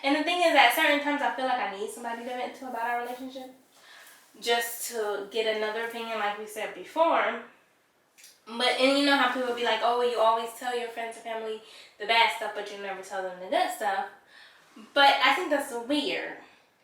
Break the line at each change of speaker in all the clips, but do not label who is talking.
And the thing is, at certain times, I feel like I need somebody to vent to about our relationship, just to get another opinion, like we said before. But, and you know how people be like, oh, you always tell your friends and family the bad stuff, but you never tell them the good stuff. But I think that's weird.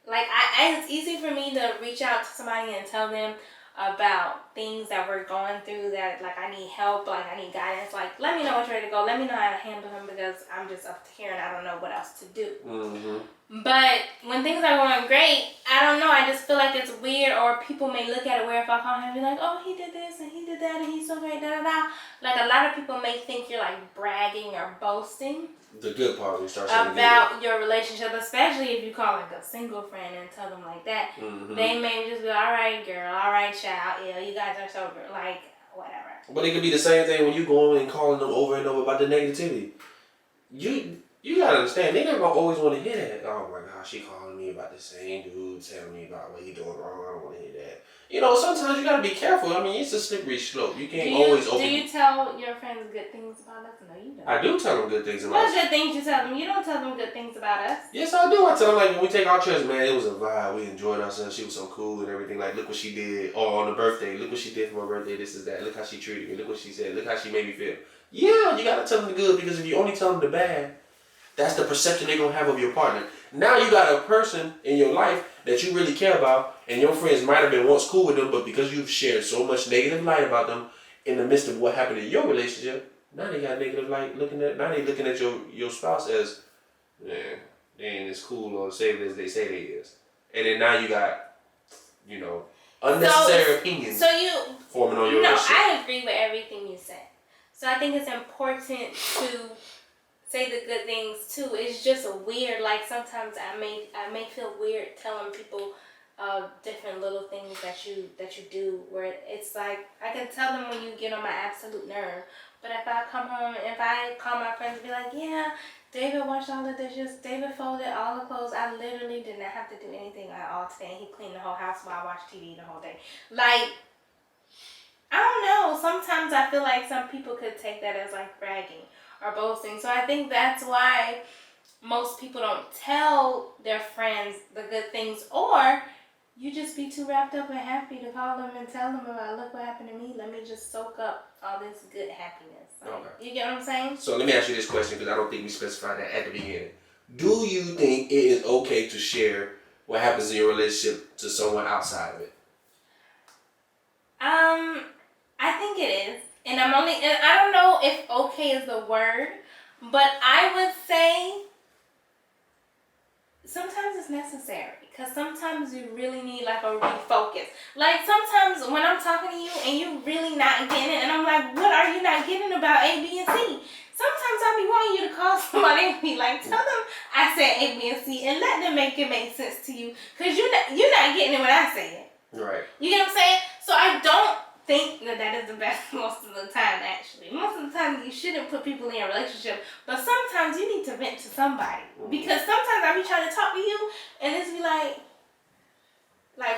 Like, it's easy for me to reach out to somebody and tell them about things that we're going through, that, like, I need help, like, I need guidance. Like, let me know which way to go. Let me know how to handle him, because I'm just up here and I don't know what else to do.
Mm-hmm.
But when things are going great, I don't know, I just feel like it's weird, or people may look at it weird if I call him and be like, oh, he did this and he did that and he's so great, da da da. Like, a lot of people may think you're like bragging or boasting
The good part, we start saying
about your relationship, especially if you call like a single friend and tell them like that.
Mm-hmm.
They may just be, all right, girl, all right, child, yeah, you guys are so good, like, whatever.
But it could be the same thing when you go and calling them over and over about the negativity. You gotta understand, they not gonna always want to hear that. Oh my gosh, she calling me about the same dude, telling me about what he doing wrong. I don't want to hear that. You know, sometimes you gotta be careful. I mean, it's a slippery slope. You can't always open.
Do you tell your friends good things about us? No, you don't.
I do tell them good things about
What
us.
good things you tell them? You don't tell them good things about us.
Yes, I do. I tell them, like, when we take our trips, man, it was a vibe. We enjoyed ourselves. She was so cool and everything. Like, look what she did. Or on the birthday, look what she did for my birthday. This is that. Look how she treated me. Look what she said. Look how she made me feel. Yeah, you gotta tell them the good, because if you only tell them the bad, that's the perception they're gonna have of your partner. Now you got a person in your life that you really care about, and your friends might have been once cool with them, but because you've shared so much negative light about them in the midst of what happened in your relationship, now they got negative light looking at your spouse as, man, they ain't as cool or safe as they say they is. And then now you got, you know, unnecessary opinions forming on your relationship.
I agree with everything you said. So I think it's important to say the good things too. It's just weird. Like, sometimes I may feel weird telling people different little things that you do, where it's like, I can tell them when you get on my absolute nerve. But if I come home, if I call my friends and be like, yeah, David washed all the dishes, David folded all the clothes, I literally did not have to do anything at all today, and he cleaned the whole house while I watched TV the whole day. Like, I don't know, sometimes I feel like some people could take that as like bragging or boasting. So I think that's why most people don't tell their friends the good things, or you just be too wrapped up and happy to call them and tell them about, look what happened to me, let me just soak up all this good happiness. Like, okay. You get what I'm saying?
So let me ask you this question, because I don't think we specified that at the beginning. Do you think it is okay to share what happens in your relationship to someone outside of it?
I think it is. And I don't know if okay is the word, but I would say sometimes it's necessary, because sometimes you really need like a refocus. Like, sometimes when I'm talking to you and you really not getting it, and I'm like, what are you not getting about A, B, and C? Sometimes I be wanting you to call somebody and be like, tell them I said A, B, and C, and let them make it make sense to you, because you're not getting it when I say it.
Right.
You get what I'm saying? So I don't think that is the best most of the time, actually. Most of the time, you shouldn't put people in a relationship, but sometimes you need to vent to somebody. Because sometimes I be trying to talk to you, and it's be like,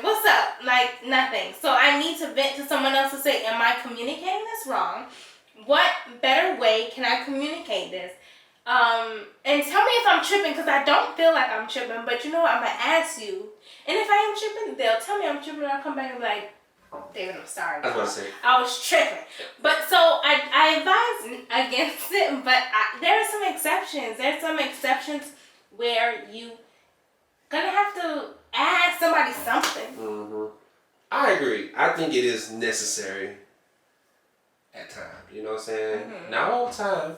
what's up? Like, nothing. So I need to vent to someone else to say, am I communicating this wrong? What better way can I communicate this? And tell me if I'm tripping, because I don't feel like I'm tripping, but you know what? I'm going to ask you. And if I am tripping, they'll tell me I'm tripping, and I'll come back and be like, David, I'm sorry. I was tripping. But so I advise against it, but there are some exceptions. There's some exceptions where you gonna have to ask somebody something.
Mm-hmm. I agree. I think it is necessary at times. You know what I'm saying? Mm-hmm. Not all the time,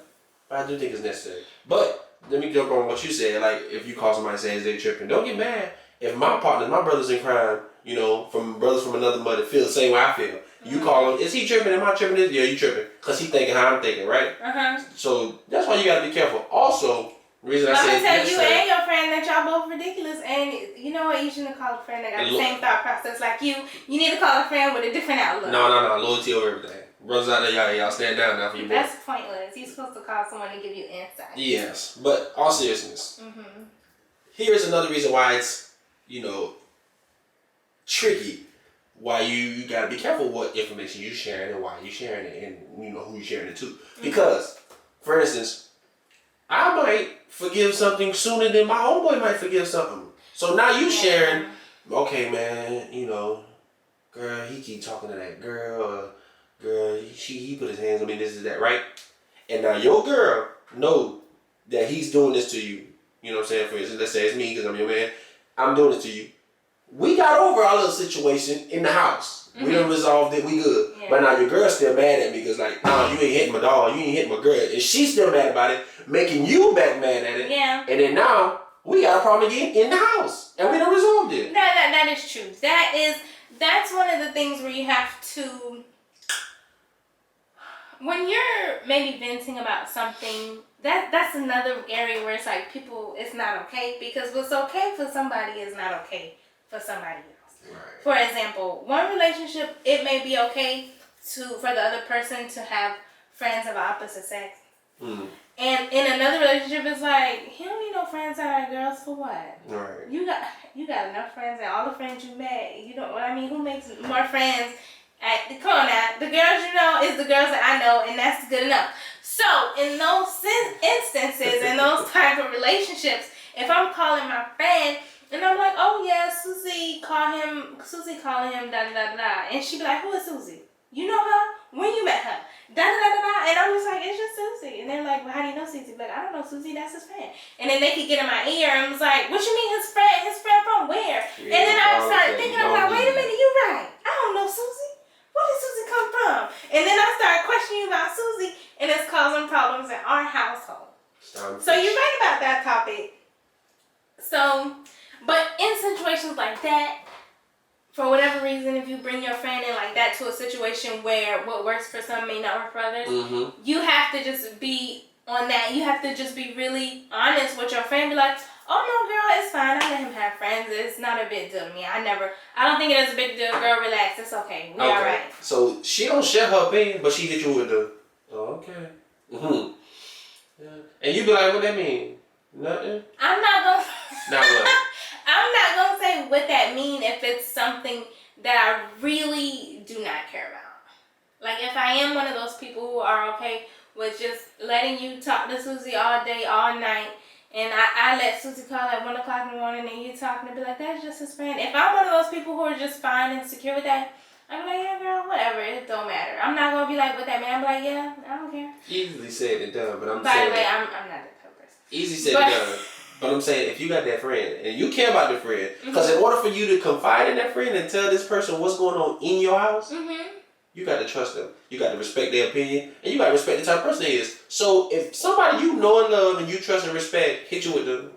but I do think it's necessary. But let me jump on what you said. Like, if you call somebody saying they're tripping, don't get mad. If my brothers in crime, you know, from brothers from another mother, feel the same way I feel. You call him, is he tripping? Am I tripping? Yeah, you tripping. Because he thinking how I'm thinking, right? Uh-huh. So that's why you got to be careful. Also, the reason I said
I'm going to tell you and your friend that y'all both ridiculous. And you know what? You shouldn't call a friend that got the same thought process like you. You need to call a friend with a different outlook.
No. Loyalty over everything. Brothers out there, y'all stand down now for your boy.
That's pointless. You're supposed to call someone to give you insight.
Yes. But all seriousness. Mm-hmm. Here's another reason why it's, you know, tricky, why you gotta be careful what information you sharing and why you sharing it, and you know who you sharing it to. Mm-hmm. Because, for instance, I might forgive something sooner than my homeboy might forgive something. So now you sharing, okay, man, you know, girl, he keep talking to that girl, girl, he put his hands on me, this is that, right? And now your girl know that he's doing this to you. You know what I'm saying? For instance, let's say it's me because I'm your man. I'm doing it to you. We got over our little situation in the house. We done resolved it. We good. Yeah. But now your girl's still mad at me because like, nah, you ain't hitting my dog. You ain't hitting my girl. And she's still mad about it, making you back mad at it.
Yeah.
And then now we got a problem again in the house, and we done resolved it.
That is true. That's one of the things where you have to, when you're maybe venting about something. That's another area where it's like people, it's not okay, because what's okay for somebody is not okay for somebody else. Right. For example, one relationship, it may be okay for the other person to have friends of opposite sex. Mm. And in another relationship, it's like, he don't need no friends that are girls for what? Right. You got enough friends, and all the friends you met, you know what I mean? Who makes more friends? Come on now, the girls you know is the girls that I know, and that's good enough. So in those instances, in those type of relationships, if I'm calling my friend and I'm like, oh yeah, Susie calling him da da da da, and she be like, who is Susie? You know her? When you met her? Da da da da da, and I'm just like, it's just Susie. And they're like, well, how do you know Susie? Like, I don't know Susie, that's his friend. And then they could get in my ear and was like, what you mean his friend? His friend from where? Yeah, and then I started thinking, I'm like, wait a minute, you're right. I don't know Susie. Where did Susie come from? And then I started questioning about Susie, and it's causing problems in our household. So you're right about that topic. So, but in situations like that, for whatever reason, if you bring your friend in like that to a situation where what works for some may not work for others, you have to just be on that. You have to just be really honest with your friend. Be like, oh no, girl, it's fine. I let him have friends. It's not a big deal to me. I don't think it is a big deal. Girl, relax. It's okay. We all right.
So she don't share her opinion, but she hit you with the, oh, okay. Mm-hmm. Yeah. And you be like, what that mean? Nothing?
I'm not going to.
Now what?
I'm not going to say what that mean if it's something that I really do not care about. Like if I am one of those people who are okay with just letting you talk to Susie all day, all night, and I let Susie call at 1 o'clock in the morning and you talking and be like, that's just his friend. If I'm one of those people who are just fine and secure with that, I'm like, yeah, girl, whatever. It don't matter. I'm not going to be like, what that man? I'm like, yeah, I don't care.
Easily said and done, but I'm
By
saying.
the way, I'm not that type of person.
Easy said and done. But I'm saying, if you got that friend and you care about the friend, because in order for you to confide in that friend and tell this person what's going on in your house, you got to trust them. You got to respect their opinion, and you got to respect the type of person they is. So if somebody you know and love and you trust and respect hit you with the,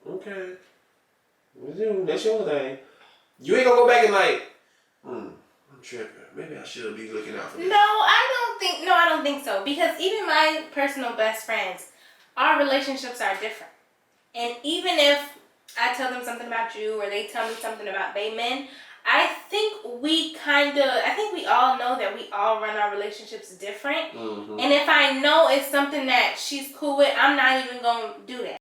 okay, that's your thing, you ain't gonna go back and like, I'm tripping. Maybe I should be looking out for this.
No, I don't think so. Because even my personal best friends, our relationships are different. And even if I tell them something about you or they tell me something about they men, I think we all know that we all run our relationships different. And if I know it's something that she's cool with, I'm not even going to do that.